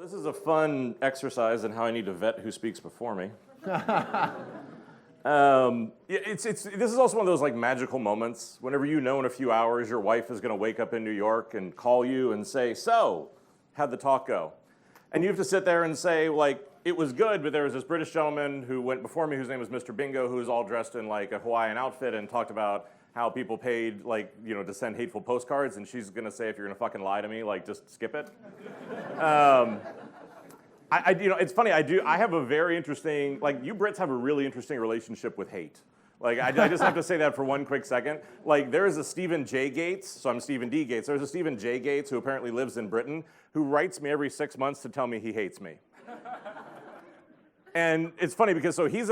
This is a fun exercise in how I need to vet who speaks before me. This is also one of those like magical moments whenever you know in a few hours your wife is going to wake up in New York and call you and say, so, how'd the talk go? And you have to sit there and say, like, it was good, but there was this British gentleman who went before me whose name was Mr. Bingo, who was all dressed in like a Hawaiian outfit and talked about how people paid, like, you know, to send hateful postcards, and she's gonna say, if you're gonna fucking lie to me, like, just skip it. You know, it's funny, I have a very interesting, like, you Brits have a really interesting relationship with hate. Like, I just have to say that for one quick second. Like, there is a Stephen J. Gates, so I'm Stephen D. Gates, there's a Stephen J. Gates who apparently lives in Britain, who writes me every 6 months to tell me he hates me. And it's funny because, so he's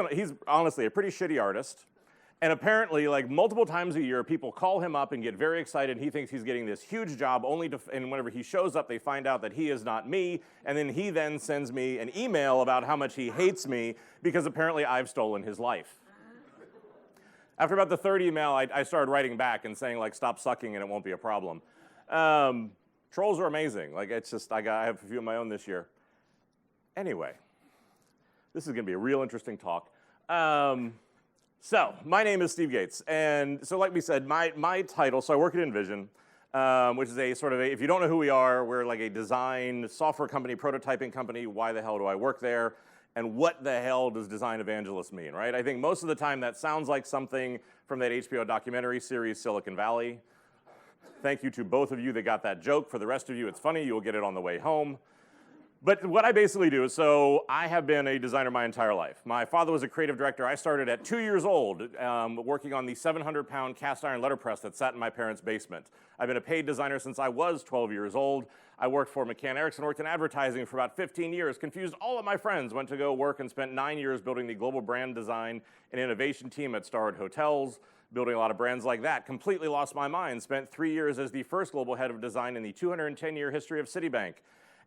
honestly a pretty shitty artist. And apparently, like, multiple times a year, people call him up and get very excited. He thinks he's getting this huge job, only to, and whenever he shows up, they find out that he is not me. And then he then sends me an email about how much he hates me because apparently I've stolen his life. After about the third email, I started writing back and saying, like, stop sucking and it won't be a problem. Trolls are amazing. Like, it's just, I have a few of my own this year. Anyway, this is going to be a real interesting talk. So, my name is Steve Gates, and so like we said, my title, so I work at InVision, which is a sort of if you don't know who we are, we're like a design software company, prototyping company. Why the hell do I work there? And what the hell does design evangelist mean, right? I think most of the time that sounds like something from that HBO documentary series, Silicon Valley. Thank you to both of you that got that joke. For the rest of you, it's funny, you'll get it on the way home. But what I basically do is, so I have been a designer my entire life. My father was a creative director. I started at 2 years old working on the 700-pound cast iron letterpress that sat in my parents' basement. I've been a paid designer since I was 12 years old. I worked for McCann Erickson, worked in advertising for about 15 years, confused all of my friends, went to go work and spent 9 years building the global brand design and innovation team at Starwood Hotels, building a lot of brands like that. Completely lost my mind, spent 3 years as the first global head of design in the 210-year history of Citibank.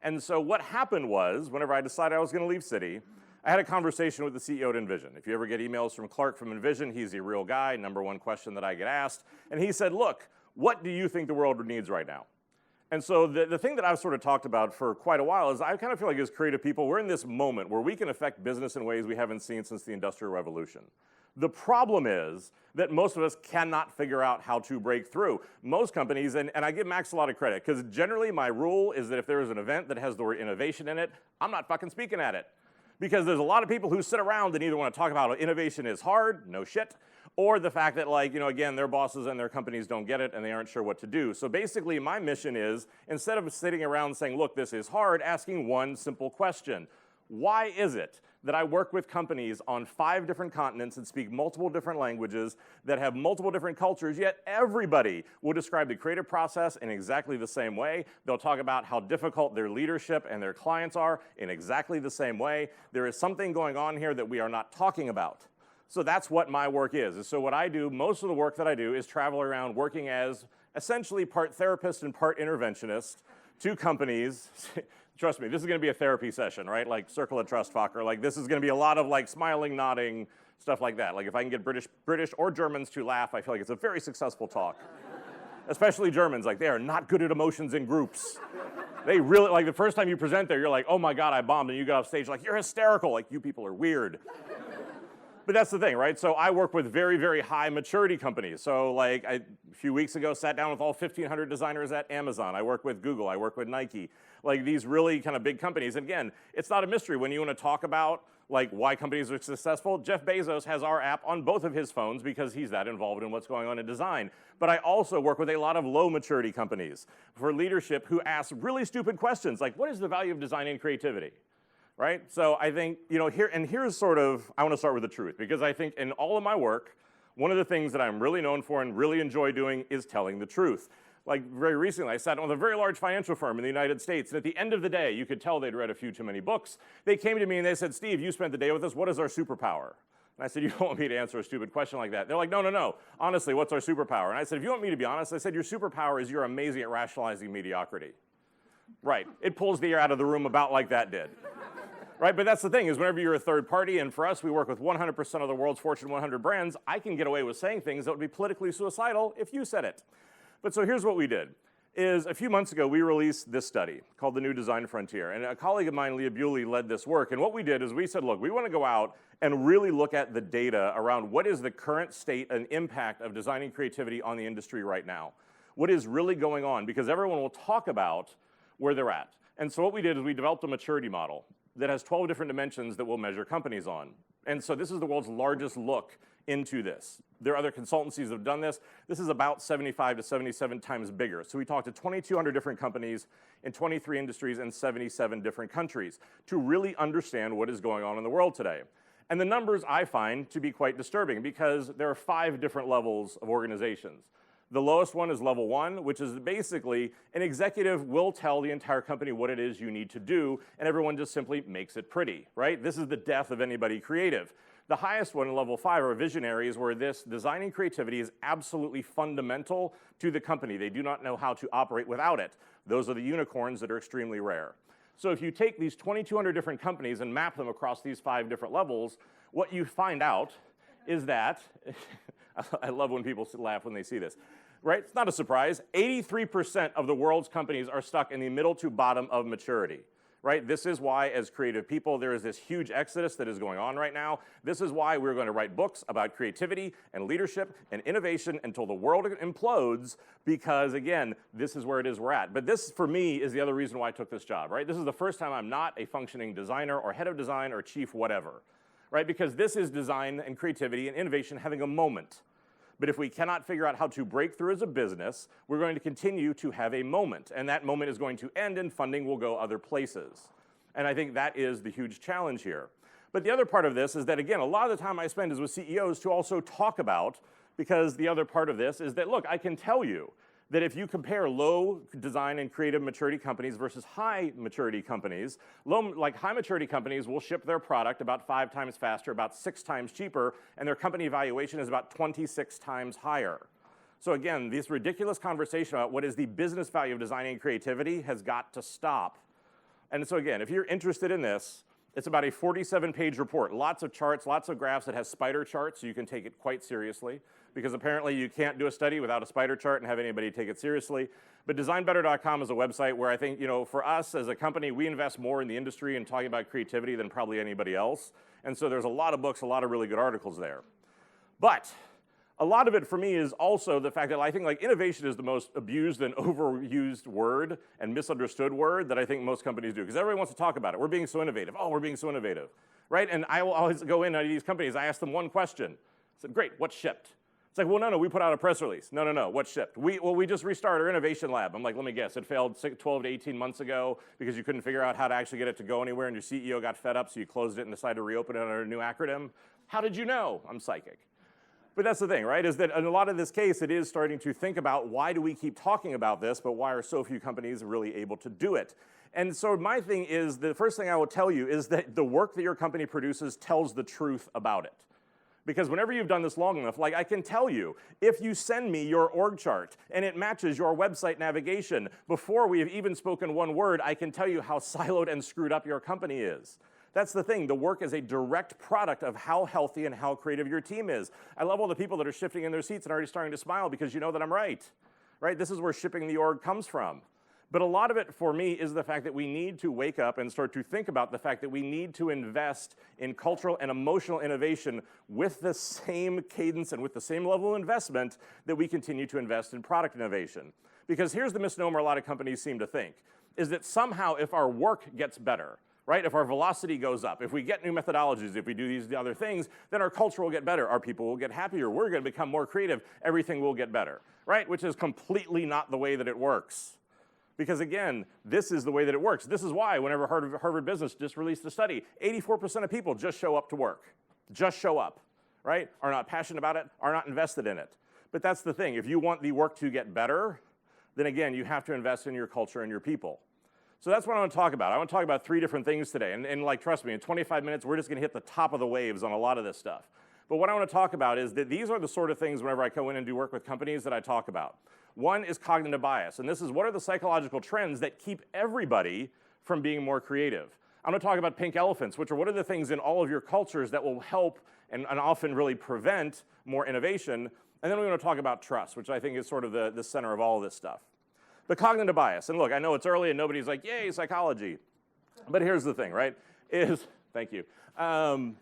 And so what happened was, whenever I decided I was going to leave Citi, I had a conversation with the CEO at InVision. If you ever get emails from Clark from InVision, he's a real guy, #1 question that I get asked. And he said, look, what do you think the world needs right now? And so the thing that I've sort of talked about for quite a while is I kind of feel like as creative people, we're in this moment where we can affect business in ways we haven't seen since the Industrial Revolution. The problem is that most of us cannot figure out how to break through. Most companies, and I give Max a lot of credit, because generally my rule is that if there is an event that has the word innovation in it, I'm not fucking speaking at it. Because there's a lot of people who sit around and either want to talk about how innovation is hard, no shit, or the fact that, like, you know, again, their bosses and their companies don't get it and they aren't sure what to do. So basically my mission is, instead of sitting around saying, look, this is hard, asking one simple question. Why is it that I work with companies on 5 different continents and speak multiple different languages that have multiple different cultures, yet everybody will describe the creative process in exactly the same way. They'll talk about how difficult their leadership and their clients are in exactly the same way. There is something going on here that we are not talking about. So that's what my work is. So what I do, most of the work that I do is travel around working as essentially part therapist and part interventionist to companies. Trust me, this is going to be a therapy session, right? Like circle of trust, fucker. Like this is going to be a lot of like smiling, nodding, stuff like that. Like if I can get British or Germans to laugh, I feel like it's a very successful talk. Especially Germans, like they are not good at emotions in groups. They really, like the first time you present there, you're like, oh my God, I bombed, and you get off stage like, you're hysterical. Like you people are weird. But that's the thing, right? So I work with very, very high maturity companies. So like a few weeks ago, sat down with all 1,500 designers at Amazon. I work with Google, I work with Nike. Like these really kind of big companies. And again, it's not a mystery when you want to talk about like why companies are successful. Jeff Bezos has our app on both of his phones because he's that involved in what's going on in design. But I also work with a lot of low maturity companies for leadership who ask really stupid questions like, what is the value of design and creativity? Right? So I think, you know, here's sort of, I want to start with the truth, because I think in all of my work, one of the things that I'm really known for and really enjoy doing is telling the truth. Like very recently, I sat down with a very large financial firm in the United States, and at the end of the day, you could tell they'd read a few too many books. They came to me and they said, Steve, you spent the day with us, what is our superpower? And I said, you don't want me to answer a stupid question like that. They're like, no, honestly, what's our superpower? And I said, if you want me to be honest, I said, your superpower is you're amazing at rationalizing mediocrity. Right, it pulls the air out of the room about like that did. Right, but that's the thing, is whenever you're a third party, and for us, we work with 100% of the world's Fortune 100 brands, I can get away with saying things that would be politically suicidal if you said it. But so here's what we did. is a few months ago, we released this study called The New Design Frontier. And a colleague of mine, Leah Bewley, led this work. And what we did is we said, look, we want to go out and really look at the data around what is the current state and impact of design and creativity on the industry right now. What is really going on? Because everyone will talk about where they're at. And so what we did is we developed a maturity model that has 12 different dimensions that we'll measure companies on. And so this is the world's largest look into this. There are other consultancies that have done this. This is about 75 to 77 times bigger. So we talked to 2,200 different companies in 23 industries and 77 different countries to really understand what is going on in the world today. And the numbers I find to be quite disturbing because there are 5 different levels of organizations. The lowest one is level 1, which is basically an executive will tell the entire company what it is you need to do, and everyone just simply makes it pretty, right? This is the death of anybody creative. The highest one, level 5, are visionaries, where this design and creativity is absolutely fundamental to the company. They do not know how to operate without it. Those are the unicorns that are extremely rare. So if you take these 2,200 different companies and map them across these 5 different levels, what you find out is that, I love when people laugh when they see this, right? It's not a surprise. 83% of the world's companies are stuck in the middle to bottom of maturity. Right? This is why, as creative people, there is this huge exodus that is going on right now. This is why we're going to write books about creativity and leadership and innovation until the world implodes, because, again, this is where it is we're at. But this, for me, is the other reason why I took this job, right? This is the first time I'm not a functioning designer or head of design or chief whatever, right? Because this is design and creativity and innovation having a moment. But if we cannot figure out how to break through as a business, we're going to continue to have a moment. And that moment is going to end and funding will go other places. And I think that is the huge challenge here. But the other part of this is that, again, a lot of the time I spend is with CEOs to also talk about, because the other part of this is that, look, I can tell you that if you compare low design and creative maturity companies versus high maturity companies, high maturity companies will ship their product about 5 times faster, about 6 times cheaper, and their company valuation is about 26 times higher. So again, this ridiculous conversation about what is the business value of designing and creativity has got to stop. And so again, if you're interested in this, it's about a 47-page report, lots of charts, lots of graphs. It has spider charts, so you can take it quite seriously, because apparently you can't do a study without a spider chart and have anybody take it seriously. But designbetter.com is a website where I think, for us as a company, we invest more in the industry and talking about creativity than probably anybody else. And so there's a lot of books, a lot of really good articles there. But a lot of it for me is also the fact that I think innovation is the most abused and overused word and misunderstood word that I think most companies do, because everybody wants to talk about it. We're being so innovative. Oh, we're being so innovative, right? And I will always go in these companies, I ask them one question. I said, great, what's shipped? It's like, well, no, we put out a press release. No, what's shipped? We just restarted our innovation lab. I'm like, let me guess, it failed 12 to 18 months ago because you couldn't figure out how to actually get it to go anywhere and your CEO got fed up, so you closed it and decided to reopen it under a new acronym. How did you know? I'm psychic. But that's the thing, right, is that in a lot of this case, it is starting to think about why do we keep talking about this, but why are so few companies really able to do it? And so my thing is, the first thing I will tell you is that the work that your company produces tells the truth about it. Because whenever you've done this long enough, I can tell you, if you send me your org chart and it matches your website navigation, before we have even spoken one word, I can tell you how siloed and screwed up your company is. That's the thing. The work is a direct product of how healthy and how creative your team is. I love all the people that are shifting in their seats and already starting to smile because you know that I'm right. Right? This is where shipping the org comes from. But a lot of it for me is the fact that we need to wake up and start to think about the fact that we need to invest in cultural and emotional innovation with the same cadence and with the same level of investment that we continue to invest in product innovation. Because here's the misnomer a lot of companies seem to think, is that somehow if our work gets better, right? If our velocity goes up, if we get new methodologies, if we do these other things, then our culture will get better, our people will get happier, we're going to become more creative, everything will get better, right? Which is completely not the way that it works. Because again, this is the way that it works. This is why whenever Harvard Business just released a study, 84% of people just show up to work. Just show up, right? Are not passionate about it, are not invested in it. But that's the thing. If you want the work to get better, then again, you have to invest in your culture and your people. So that's what I want to talk about. I want to talk about 3 different things today. And trust me, in 25 minutes, we're just going to hit the top of the waves on a lot of this stuff. But what I want to talk about is that these are the sort of things whenever I go in and do work with companies that I talk about. One is cognitive bias. And this is what are the psychological trends that keep everybody from being more creative. I'm going to talk about pink elephants, which are what are the things in all of your cultures that will help and often really prevent more innovation. And then we're going to talk about trust, which I think is sort of the center of all of this stuff. The cognitive bias, and look, I know it's early and nobody's like, yay, psychology. But here's the thing, right, thank you. The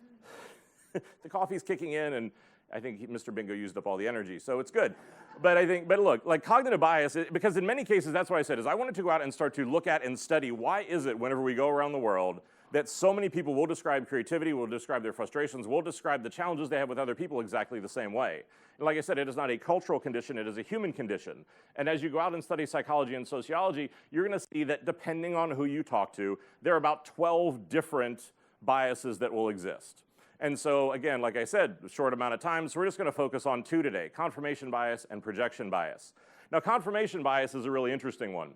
coffee's kicking in, and I think Mr. Bingo used up all the energy, so it's good. But look, like cognitive bias, because in many cases, that's what I said, is I wanted to go out and start to look at and study why is it whenever we go around the world that so many people will describe creativity, will describe their frustrations, will describe the challenges they have with other people exactly the same way. And like I said, it is not a cultural condition, it is a human condition. And as you go out and study psychology and sociology, you're gonna see that depending on who you talk to, there are about 12 different biases that will exist. And so again, like I said, a short amount of time, so we're just gonna focus on 2 today, confirmation bias and projection bias. Now confirmation bias is a really interesting one,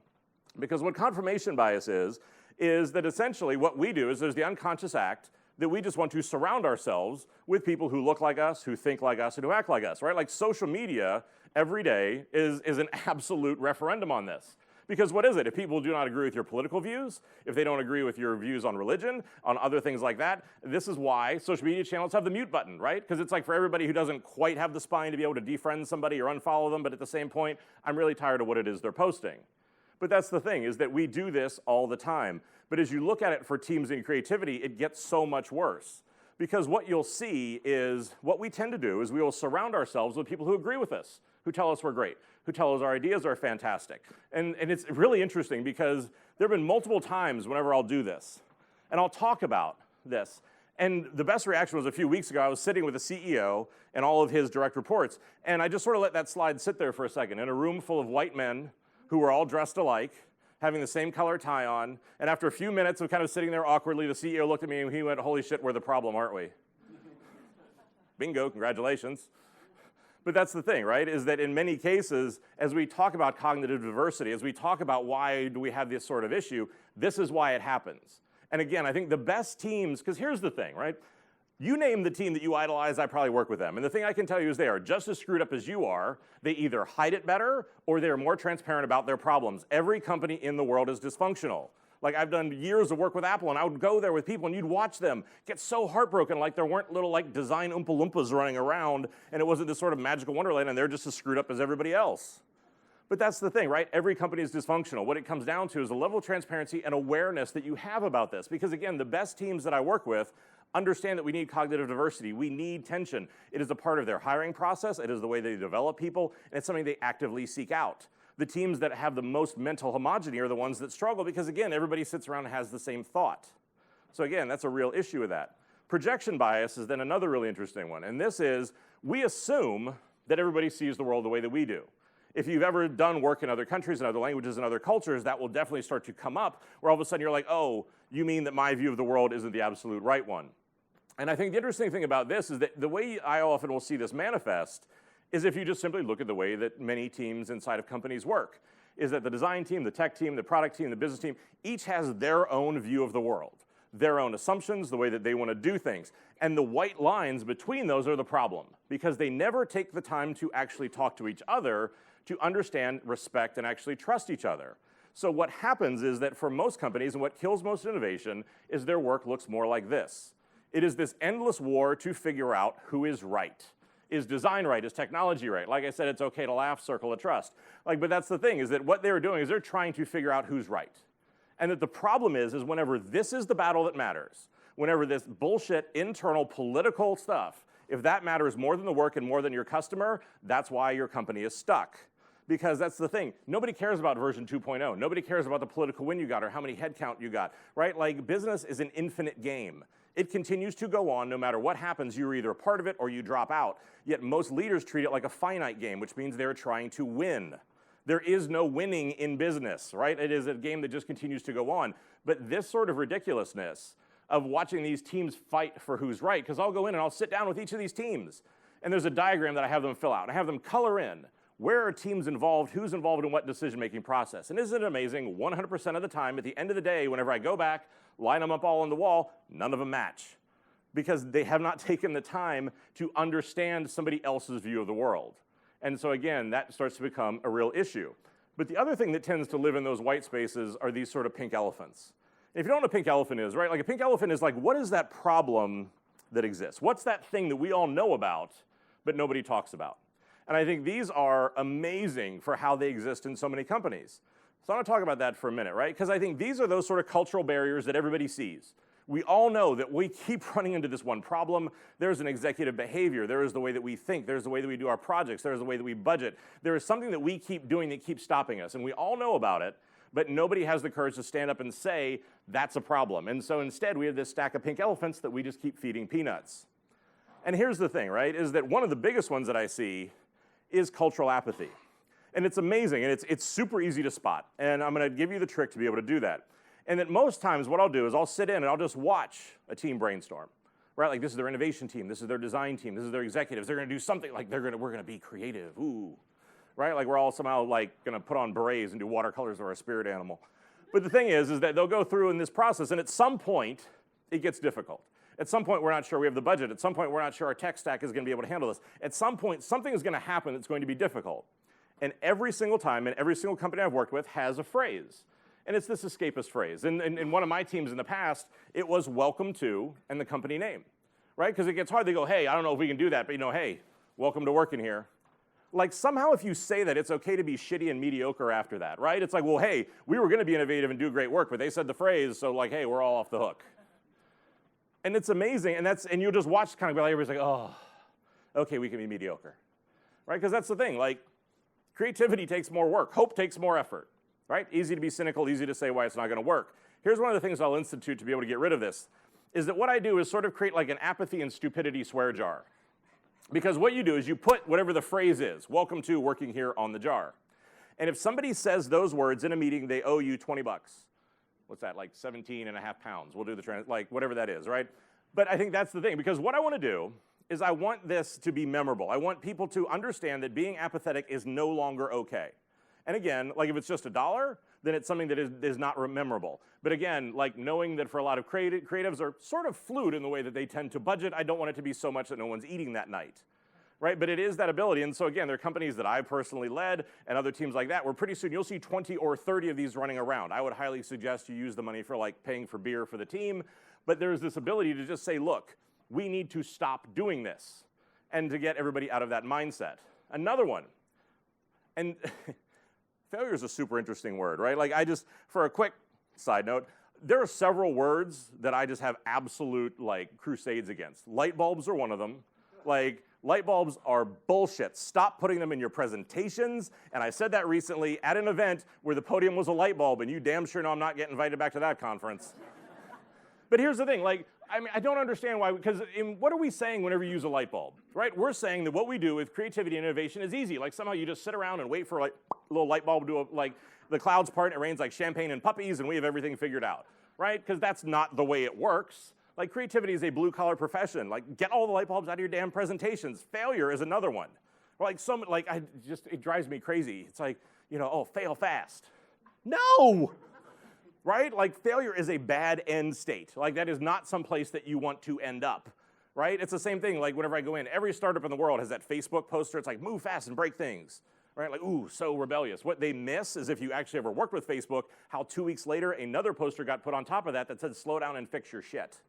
because what confirmation bias is that essentially what we do is there's the unconscious act that we just want to surround ourselves with people who look like us, who think like us, and who act like us, right? Like social media every day is an absolute referendum on this. Because what is it? If people do not agree with your political views, if they don't agree with your views on religion, on other things like that, this is why social media channels have the mute button, right? Because it's like for everybody who doesn't quite have the spine to be able to defriend somebody or unfollow them, but at the same point, I'm really tired of what it is they're posting. But that's the thing, is that we do this all the time. But as you look at it for teams in creativity, it gets so much worse. Because what you'll see is, what we tend to do is we will surround ourselves with people who agree with us, who tell us we're great, who tell us our ideas are fantastic. And it's really interesting because there have been multiple times whenever I'll do this, and I'll talk about this. And the best reaction was a few weeks ago, I was sitting with the CEO and all of his direct reports, and I just sort of let that slide sit there for a second in a room full of white men who were all dressed alike, having the same color tie on, and after a few minutes of kind of sitting there awkwardly, the CEO looked at me and he went, holy shit, we're the problem, aren't we? Bingo, congratulations. But that's the thing, right, is that in many cases, as we talk about cognitive diversity, as we talk about why do we have this sort of issue, this is why it happens. And again, I think the best teams, because here's the thing, right? You name the team that you idolize, I probably work with them. And the thing I can tell you is they are just as screwed up as you are. They either hide it better or they're more transparent about their problems. Every company in the world is dysfunctional. Like I've done years of work with Apple and I would go there with people and you'd watch them get so heartbroken like there weren't little like design Oompa Loompas running around and it wasn't this sort of magical wonderland and they're just as screwed up as everybody else. But that's the thing, right? Every company is dysfunctional. What it comes down to is a level of transparency and awareness that you have about this. Because again, the best teams that I work with understand that we need cognitive diversity. We need tension. It is a part of their hiring process. It is the way they develop people, and it's something they actively seek out. The teams that have the most mental homogeny are the ones that struggle because, again, everybody sits around and has the same thought. So again, that's a real issue with that. Projection bias is then another really interesting one, and this is we assume that everybody sees the world the way that we do. If you've ever done work in other countries and other languages and other cultures, that will definitely start to come up where all of a sudden you're like, oh, you mean that my view of the world isn't the absolute right one. And I think the interesting thing about this is that the way I often will see this manifest is if you just simply look at the way that many teams inside of companies work, is that the design team, the tech team, the product team, the business team, each has their own view of the world, their own assumptions, the way that they want to do things. And the white lines between those are the problem because they never take the time to actually talk to each other to understand, respect, and actually trust each other. So what happens is that for most companies, and what kills most innovation, is their work looks more like this. It is this endless war to figure out who is right. Is design right? Is technology right? Like I said, it's okay to laugh, circle of trust. But that's the thing, is that what they're doing is they're trying to figure out who's right. And that the problem is whenever this is the battle that matters, whenever this bullshit internal political stuff, if that matters more than the work and more than your customer, that's why your company is stuck. Because that's the thing, nobody cares about version 2.0. Nobody cares about the political win you got or how many headcount you got, right? Like business is an infinite game. It continues to go on no matter what happens. You're either a part of it or you drop out. Yet most leaders treat it like a finite game, which means they're trying to win. There is no winning in business, right? It is a game that just continues to go on. But this sort of ridiculousness of watching these teams fight for who's right, because I'll go in and I'll sit down with each of these teams, and there's a diagram that I have them fill out. I have them color in. Where are teams involved? Who's involved in what decision-making process? And isn't it amazing, 100% of the time, at the end of the day, whenever I go back, line them up all on the wall, none of them match. Because they have not taken the time to understand somebody else's view of the world. And so again, that starts to become a real issue. But the other thing that tends to live in those white spaces are these sort of pink elephants. And if you don't know what a pink elephant is, right? Like a pink elephant is like, what is that problem that exists? What's that thing that we all know about, but nobody talks about? And I think these are amazing for how they exist in so many companies. So I want to talk about that for a minute, right? Because I think these are those sort of cultural barriers that everybody sees. We all know that we keep running into this one problem. There's an executive behavior. There is the way that we think. There's the way that we do our projects. There's the way that we budget. There is something that we keep doing that keeps stopping us. And we all know about it, but nobody has the courage to stand up and say, that's a problem. And so instead, we have this stack of pink elephants that we just keep feeding peanuts. And here's the thing, right, is that one of the biggest ones that I see is cultural apathy. And it's amazing, and it's super easy to spot. And I'm going to give you the trick to be able to do that. And that most times what I'll do is I'll sit in and I'll just watch a team brainstorm, right? Like this is their innovation team, this is their design team, this is their executives. They're going to do something like we're going to be creative, ooh, right? Like we're all somehow like going to put on berets and do watercolors of our spirit animal. But the thing is that they'll go through in this process, and at some point it gets difficult. At some point we're not sure we have the budget. At some point we're not sure our tech stack is going to be able to handle this. At some point something is going to happen that's going to be difficult. And every single time, and every single company I've worked with has a phrase. And it's this escapist phrase. In one of my teams in the past, it was welcome to and the company name, right? Because it gets hard. They go, hey, I don't know if we can do that, but hey, welcome to working here. Like somehow if you say that, it's okay to be shitty and mediocre after that, right? It's like, well, hey, we were going to be innovative and do great work, but they said the phrase, so like, hey, we're all off the hook. And it's amazing, and you'll just watch kind of like everybody's like, oh, okay, we can be mediocre, right? Because that's the thing, like creativity takes more work, hope takes more effort. Right? Easy to be cynical, easy to say why it's not going to work. Here's one of the things I'll institute to be able to get rid of this, is that what I do is sort of create like an apathy and stupidity swear jar. Because what you do is you put whatever the phrase is, welcome to working here, on the jar. And if somebody says those words in a meeting, they owe you 20 bucks. What's that, like 17 and a half pounds? We'll do the like whatever that is, right? But I think that's the thing, because what I want to do is I want this to be memorable. I want people to understand that being apathetic is no longer okay. And again, like if it's just $1, then it's something that is not memorable. But again, like knowing that for a lot of creatives are sort of fluid in the way that they tend to budget, I don't want it to be so much that no one's eating that night, right? But it is that ability. And so again, there are companies that I personally led and other teams like that where pretty soon you'll see 20 or 30 of these running around. I would highly suggest you use the money for like paying for beer for the team. But there's this ability to just say, look, we need to stop doing this, and to get everybody out of that mindset. Another one, and failure is a super interesting word, right? Like for a quick side note, there are several words that I just have absolute like crusades against. Light bulbs are one of them. Like light bulbs are bullshit. Stop putting them in your presentations. And I said that recently at an event where the podium was a light bulb, and you damn sure know I'm not getting invited back to that conference. But here's the thing, like, I mean, I don't understand why, because what are we saying whenever you use a light bulb, right? We're saying that what we do with creativity and innovation is easy. Like somehow you just sit around and wait for like a little light bulb to like the clouds part and it rains like champagne and puppies and we have everything figured out, right? Because that's not the way it works. Like creativity is a blue collar profession. Like get all the light bulbs out of your damn presentations. Failure is another one. Like it drives me crazy. It's like, oh, fail fast. No! Right? Like failure is a bad end state. Like that is not some place that you want to end up, right? It's the same thing like whenever I go in, every startup in the world has that Facebook poster. It's like move fast and break things, right? Like, ooh, so rebellious. What they miss is if you actually ever worked with Facebook, how 2 weeks later another poster got put on top of that said slow down and fix your shit,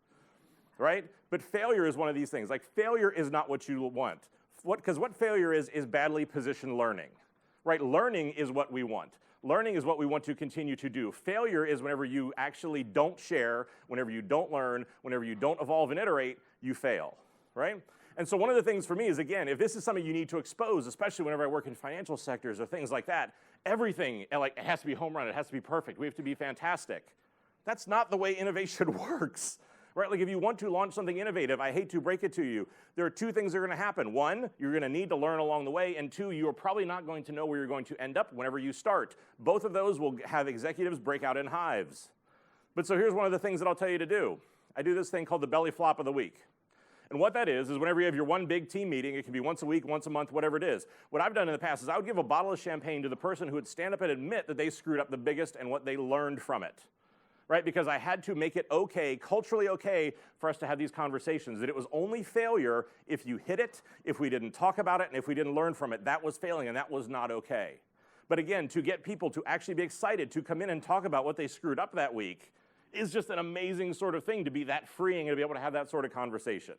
right? But failure is one of these things. Like failure is not what you want. Because what failure is badly positioned learning, right? Learning is what we want. Learning is what we want to continue to do. Failure is whenever you actually don't share, whenever you don't learn, whenever you don't evolve and iterate, you fail, right? And so one of the things for me is, again, if this is something you need to expose, especially whenever I work in financial sectors or things like that, everything, like, it has to be home run, it has to be perfect, we have to be fantastic. That's not the way innovation works. Right, like if you want to launch something innovative, I hate to break it to you, there are two things that are going to happen. One, you're going to need to learn along the way, and two, you are probably not going to know where you're going to end up whenever you start. Both of those will have executives break out in hives. But so here's one of the things that I'll tell you to do. I do this thing called the belly flop of the week. And what that is whenever you have your one big team meeting, it can be once a week, once a month, whatever it is. What I've done in the past is I would give a bottle of champagne to the person who would stand up and admit that they screwed up the biggest and what they learned from it. Right? Because I had to make it okay, culturally okay, for us to have these conversations, that it was only failure if you hit it, if we didn't talk about it, and if we didn't learn from it. That was failing, and that was not okay. But again, to get people to actually be excited to come in and talk about what they screwed up that week is just an amazing sort of thing to be that freeing and to be able to have that sort of conversation.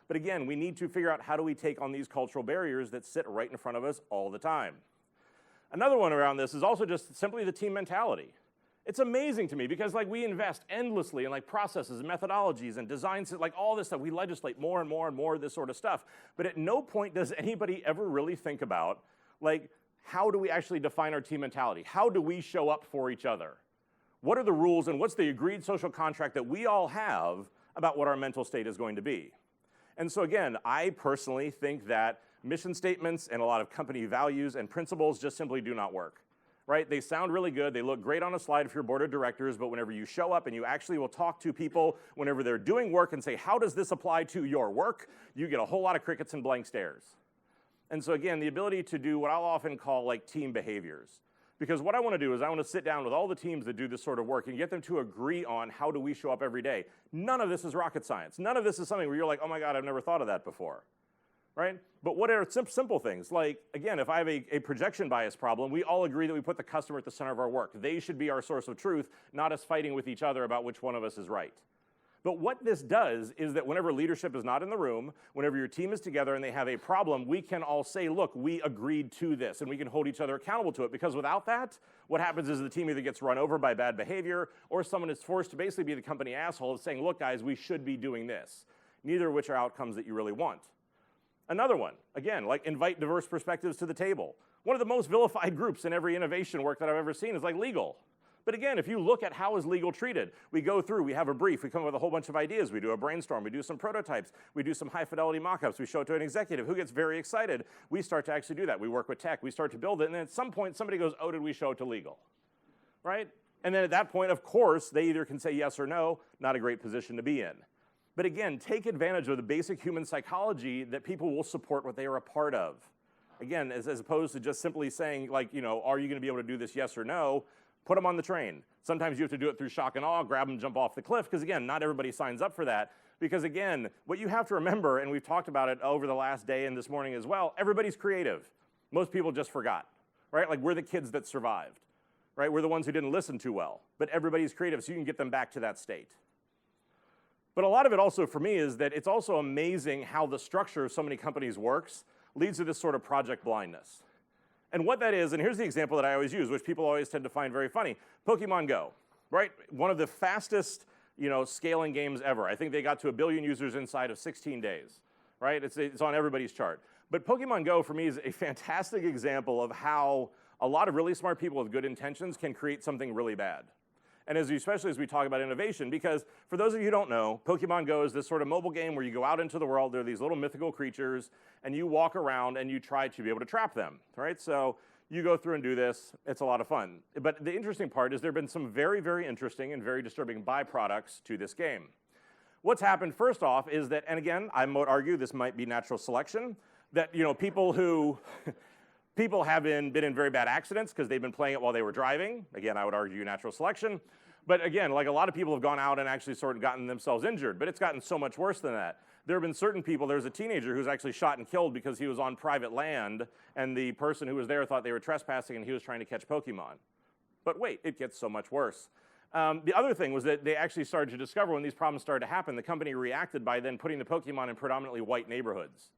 But again, we need to figure out how do we take on these cultural barriers that sit right in front of us all the time. Another one around this is also just simply the team mentality. It's amazing to me because like we invest endlessly in like processes and methodologies and designs, like all this stuff. We legislate more and more and more of this sort of stuff. But at no point does anybody ever really think about like, how do we actually define our team mentality? How do we show up for each other? What are the rules and what's the agreed social contract that we all have about what our mental state is going to be? And so again, I personally think that mission statements and a lot of company values and principles just simply do not work. Right? They sound really good, they look great on a slide if you're board of directors, but whenever you show up and you actually will talk to people whenever they're doing work and say, how does this apply to your work? You get a whole lot of crickets and blank stares. And so again, the ability to do what I'll often call like team behaviors. Because what I want to do is I want to sit down with all the teams that do this sort of work and get them to agree on how do we show up every day. None of this is rocket science. None of this is something where you're like, oh my God, I've never thought of that before. Right? But what are simple things? Like, again, if I have a projection bias problem, we all agree that we put the customer at the center of our work. They should be our source of truth, not us fighting with each other about which one of us is right. But what this does is that whenever leadership is not in the room, whenever your team is together and they have a problem, we can all say, look, we agreed to this, and we can hold each other accountable to it. Because without that, what happens is the team either gets run over by bad behavior, or someone is forced to basically be the company asshole saying, look, guys, we should be doing this. Neither of which are outcomes that you really want. Another one, again, like invite diverse perspectives to the table. One of the most vilified groups in every innovation work that I've ever seen is like legal. But again, if you look at how is legal treated, we go through, we have a brief, we come up with a whole bunch of ideas, we do a brainstorm, we do some prototypes, we do some high fidelity mock-ups, we show it to an executive who gets very excited. We start to actually do that. We work with tech, we start to build it, and then at some point somebody goes, oh, did we show it to legal? Right? And then at that point, of course, they either can say yes or no, not a great position to be in. But again, take advantage of the basic human psychology that people will support what they are a part of. Again, as opposed to just simply saying, like, you know, are you going to be able to do this, yes or no? Put them on the train. Sometimes you have to do it through shock and awe, grab them, jump off the cliff, because again, not everybody signs up for that. Because again, what you have to remember, and we've talked about it over the last day and this morning as well, everybody's creative. Most people just forgot, right? Like we're the kids that survived, right? We're the ones who didn't listen too well. But everybody's creative, so you can get them back to that state. But a lot of it also for me is that it's also amazing how the structure of so many companies works leads to this sort of project blindness. And what that is, and here's the example that I always use, which people always tend to find very funny, Pokemon Go, right? One of the fastest, you know, scaling games ever. I think they got to 1 billion users inside of 16 days, right? It's on everybody's chart. But Pokemon Go for me is a fantastic example of how a lot of really smart people with good intentions can create something really bad. And especially as we talk about innovation, because for those of you who don't know, Pokemon Go is this sort of mobile game where you go out into the world, there are these little mythical creatures, and you walk around and you try to be able to trap them, right? So you go through and do this, it's a lot of fun. But the interesting part is there have been some very, very interesting and very disturbing byproducts to this game. What's happened first off is that, and again, I might argue this might be natural selection, that, you know, people have been in very bad accidents because they've been playing it while they were driving. Again, I would argue natural selection. But again, like a lot of people have gone out and actually sort of gotten themselves injured, but it's gotten so much worse than that. There have been certain people, there's a teenager who's actually shot and killed because he was on private land and the person who was there thought they were trespassing and he was trying to catch Pokemon. But wait, it gets so much worse. The other thing was that they actually started to discover when these problems started to happen, the company reacted by then putting the Pokemon in predominantly white neighborhoods.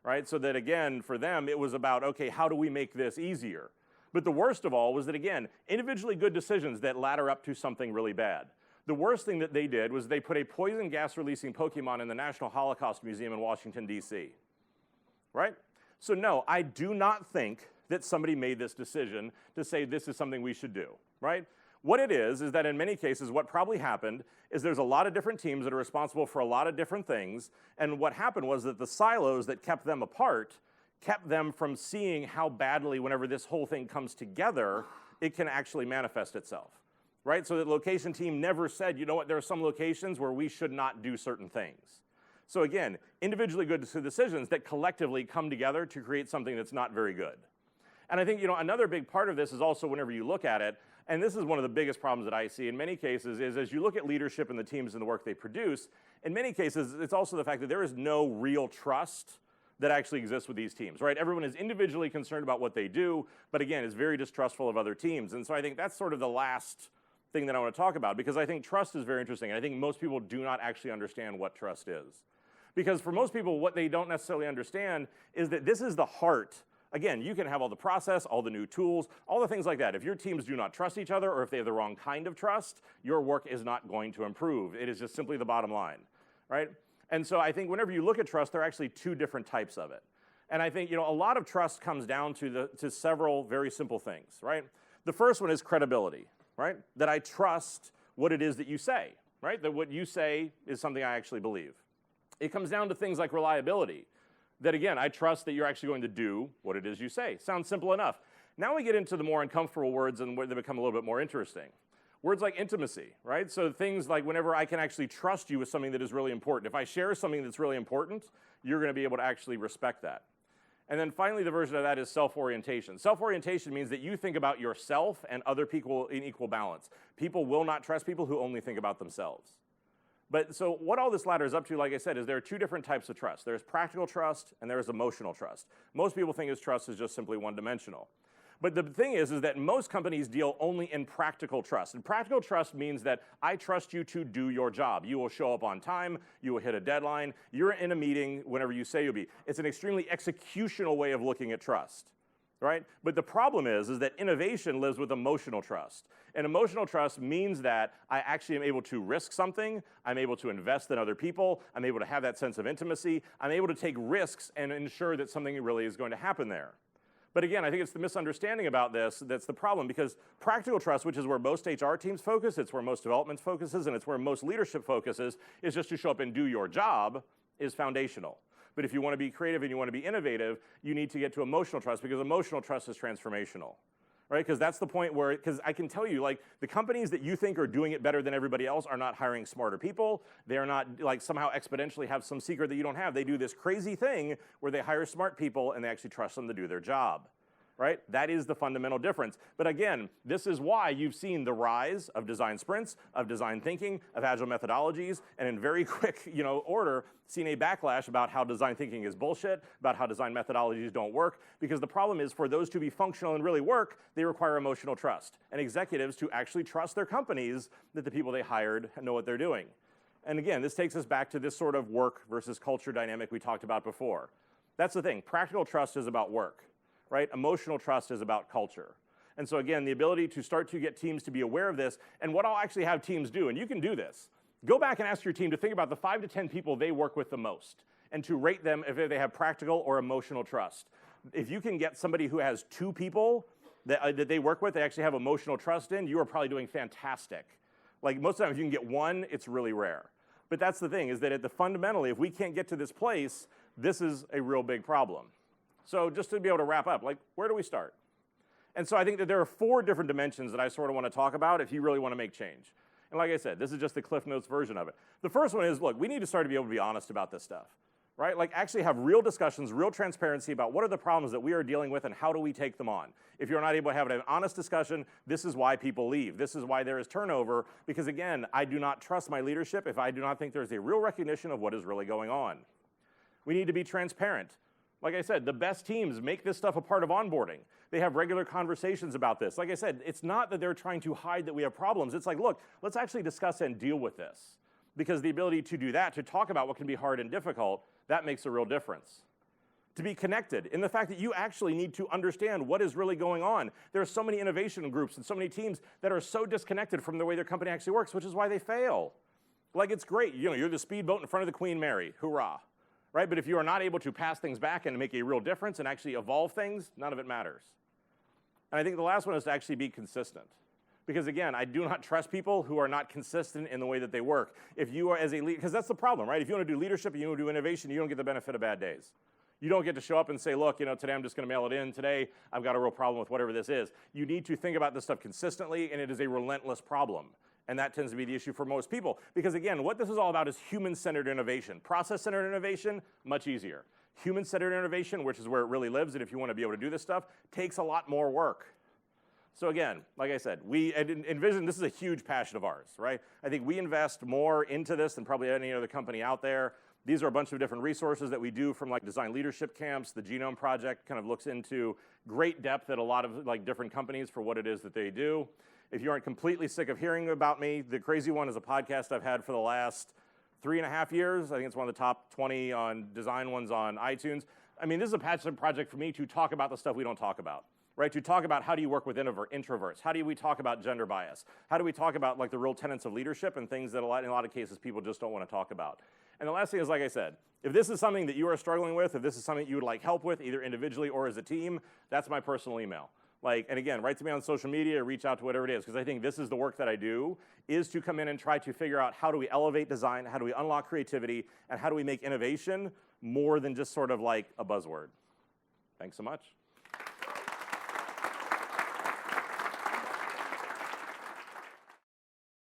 Right? So that again, for them, it was about, okay, how do we make this easier? But the worst of all was that, again, individually good decisions that ladder up to something really bad. The worst thing that they did was they put a poison gas releasing Pokemon in the National Holocaust Museum in Washington, D.C. Right? So no, I do not think that somebody made this decision to say this is something we should do. Right? What it is that in many cases what probably happened is there's a lot of different teams that are responsible for a lot of different things, and what happened was that the silos that kept them apart kept them from seeing how badly, whenever this whole thing comes together, it can actually manifest itself. Right? So the location team never said, you know what, there are some locations where we should not do certain things. So again, individually good decisions that collectively come together to create something that's not very good. And I think, you know, another big part of this is also whenever you look at it, and this is one of the biggest problems that I see in many cases, is as you look at leadership and the teams and the work they produce, in many cases, it's also the fact that there is no real trust that actually exists with these teams, right? Everyone is individually concerned about what they do, but again, is very distrustful of other teams. And so I think that's sort of the last thing that I want to talk about, because I think trust is very interesting. And I think most people do not actually understand what trust is. Because for most people, what they don't necessarily understand is that this is the heart Again, you can have all the process, all the new tools, all the things like that. If your teams do not trust each other or if they have the wrong kind of trust, your work is not going to improve. It is just simply the bottom line, right? And so I think whenever you look at trust, there are actually two different types of it. And I think, a lot of trust comes down to several very simple things, right? The first one is credibility, right? That I trust what it is that you say, right? That what you say is something I actually believe. It comes down to things like reliability. That again, I trust that you're actually going to do what it is you say. Sounds simple enough. Now we get into the more uncomfortable words and where they become a little bit more interesting. Words like intimacy, right? So things like whenever I can actually trust you with something that is really important. If I share something that's really important, you're going to be able to actually respect that. And then finally, the version of that is self-orientation. Self-orientation means that you think about yourself and other people in equal balance. People will not trust people who only think about themselves. But so what all this ladders up to, like I said, is there are two different types of trust. There's practical trust and there's emotional trust. Most people think trust is just simply one-dimensional. But the thing is that most companies deal only in practical trust. And practical trust means that I trust you to do your job. You will show up on time, you will hit a deadline, you're in a meeting whenever you say you'll be. It's an extremely executional way of looking at trust. Right? But the problem is that innovation lives with emotional trust. And emotional trust means that I actually am able to risk something, I'm able to invest in other people, I'm able to have that sense of intimacy, I'm able to take risks and ensure that something really is going to happen there. But again, I think it's the misunderstanding about this that's the problem, because practical trust, which is where most HR teams focus, it's where most development focuses, and it's where most leadership focuses, is just to show up and do your job, is foundational. But if you want to be creative and you want to be innovative, you need to get to emotional trust, because emotional trust is transformational, right? Because that's the point where, because I can tell you, like, the companies that you think are doing it better than everybody else are not hiring smarter people. They are not, like, somehow exponentially have some secret that you don't have. They do this crazy thing where they hire smart people and they actually trust them to do their job. Right? That is the fundamental difference. But again, this is why you've seen the rise of design sprints, of design thinking, of agile methodologies, and in very quick, order, seen a backlash about how design thinking is bullshit, about how design methodologies don't work, because the problem is for those to be functional and really work, they require emotional trust, and executives to actually trust their companies that the people they hired know what they're doing. And again, this takes us back to this sort of work versus culture dynamic we talked about before. That's the thing. Practical trust is about work. Right? Emotional trust is about culture. And so again, the ability to start to get teams to be aware of this, and what I'll actually have teams do, and you can do this, go back and ask your team to think about the 5 to 10 people they work with the most, and to rate them if they have practical or emotional trust. If you can get somebody who has 2 people that they work with, they actually have emotional trust in, you are probably doing fantastic. Like most of the time, if you can get 1, it's really rare. But that's the thing, is that fundamentally, if we can't get to this place, this is a real big problem. So just to be able to wrap up, like, where do we start? And so I think that there are 4 different dimensions that I sort of want to talk about if you really want to make change. And like I said, this is just the Cliff Notes version of it. The first one is, look, we need to start to be able to be honest about this stuff, right? Like actually have real discussions, real transparency about what are the problems that we are dealing with and how do we take them on. If you're not able to have an honest discussion, this is why people leave. This is why there is turnover, because again, I do not trust my leadership if I do not think there's a real recognition of what is really going on. We need to be transparent. Like I said, the best teams make this stuff a part of onboarding. They have regular conversations about this. Like I said, it's not that they're trying to hide that we have problems. It's like, look, let's actually discuss and deal with this. Because the ability to do that, to talk about what can be hard and difficult, that makes a real difference. To be connected in the fact that you actually need to understand what is really going on. There are so many innovation groups and so many teams that are so disconnected from the way their company actually works, which is why they fail. Like, it's great. You're the speedboat in front of the Queen Mary. Hoorah. Right? But if you are not able to pass things back and make a real difference and actually evolve things, none of it matters. And I think the last one is to actually be consistent. Because again, I do not trust people who are not consistent in the way that they work. If you are as a leader, because that's the problem, right? If you want to do leadership and you want to do innovation, you don't get the benefit of bad days. You don't get to show up and say, look, today I'm just going to mail it in. Today I've got a real problem with whatever this is. You need to think about this stuff consistently, and it is a relentless problem. And that tends to be the issue for most people. Because again, what this is all about is human-centered innovation. Process-centered innovation, much easier. Human-centered innovation, which is where it really lives, and if you want to be able to do this stuff, takes a lot more work. So again, like I said, we at InVision, this is a huge passion of ours, right? I think we invest more into this than probably any other company out there. These are a bunch of different resources that we do, from like design leadership camps. The Genome Project kind of looks into great depth at a lot of like different companies for what it is that they do. If you aren't completely sick of hearing about me, The Crazy One is a podcast I've had for the last 3.5 years. I think it's one of the top 20 on design ones on iTunes. I mean, this is a passion project for me to talk about the stuff we don't talk about, right? To talk about how do you work with introverts? How do we talk about gender bias? How do we talk about like the real tenets of leadership and things that in a lot of cases people just don't want to talk about? And the last thing is, like I said, if this is something that you are struggling with, if this is something you would like help with, either individually or as a team, that's my personal email. Like, and again, write to me on social media, reach out to whatever it is, because I think this is the work that I do, is to come in and try to figure out how do we elevate design, how do we unlock creativity, and how do we make innovation more than just sort of like a buzzword. Thanks so much.